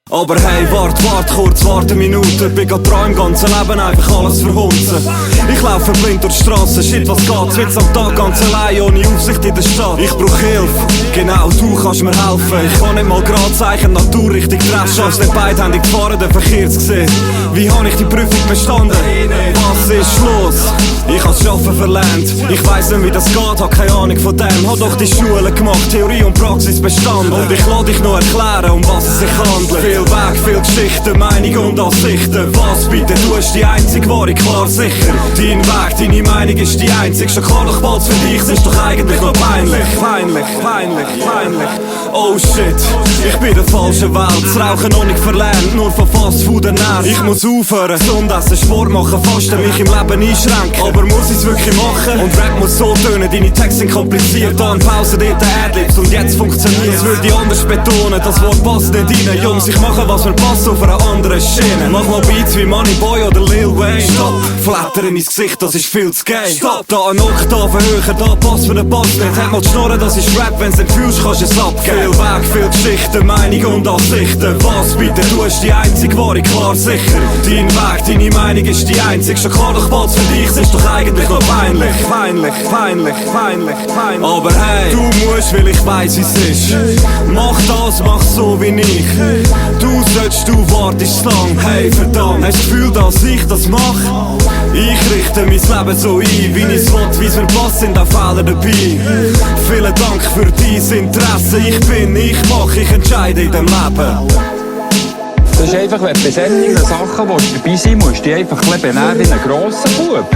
Aber hey, wart kurz, warte eine Minute. Bin grad dran im ganzen Leben einfach alles verhunzen. Ich laufe blind durch die Strasse, shit was geht's? Jetzt am Tag ganz allein, ohne Aufsicht in der Stadt. Ich brauch Hilfe, genau du kannst mir helfen. Ich kann nicht mal grad zeichnen, Natur richtig treffen. Als den beidhändig gefahren, den Verkehr zu sehen. Wie hab ich die Prüfung bestanden? Was ist los? Ich hab's Schaffen verlernt. Ich weiss nicht wie das geht, hab keine Ahnung von dem. Hab doch die Schule gemacht, Theorie und Praxis bestanden. Und ich lass dich nur erklären, um was es sich handelt. Viel Weg, viel Geschichten, Meinung und Ansichten. Was bitte, du bist die einzige wahre, klar sicher. Dein Weg, deine Meinung ist die einzige. Schon klar, doch bald für dich, es ist doch eigentlich nur peinlich. Peinlich. Oh shit, ich bin in der falschen Welt. Das Rauchen noch nicht verlernt, nur von Fastfood ernährt. Ich muss aufhören, gesund essen, Sport machen, fasten, mich im Leben einschränken. Aber muss ich's wirklich machen? Und Rap muss so tönen, deine Texte sind kompliziert. Da in Pause, dort Adlibs und jetzt funktioniert. Das würde ich anders betonen, das Wort passt nicht rein. Jungs, ich mache was mir passt auf einer anderen Schiene. Mach mal Beats wie Moneyboy oder Lil Wayne. Stopp, flattern ins Gesicht, das ist viel zu geil. Stopp, da eine Oktave höher, da Pass für den Bass nicht. Hat mal die Schnorren, das ist Rap, wenn's nicht fühlst, kannst du es abgeben. Viel Weg, viel Geschichten, Meinung und Ansichten. Was bitte, du bist die einzige wahre, klar sicher. Dein Weg, deine Meinung ist die einzige. Schon klar, doch bald für dich, es ist doch eigentlich nur peinlich. Aber hey, du musst, weil ich weiss, wie's ist. Mach das, mach so wie ich. Du sollst, du wartest lang. Hey verdammt, hast du das Gefühl, dass ich das mach? Ich richte mein Leben so ein, wie ich's will, wie's mir passt, sind auch Fehler dabei. Vielen Dank für dein Interesse. Ich mach, ich entscheide in dem Leben. Das ist einfach, wenn du bei solchen Sachen dabei sein musst, die einfach benehmen wie ein grosser Bub.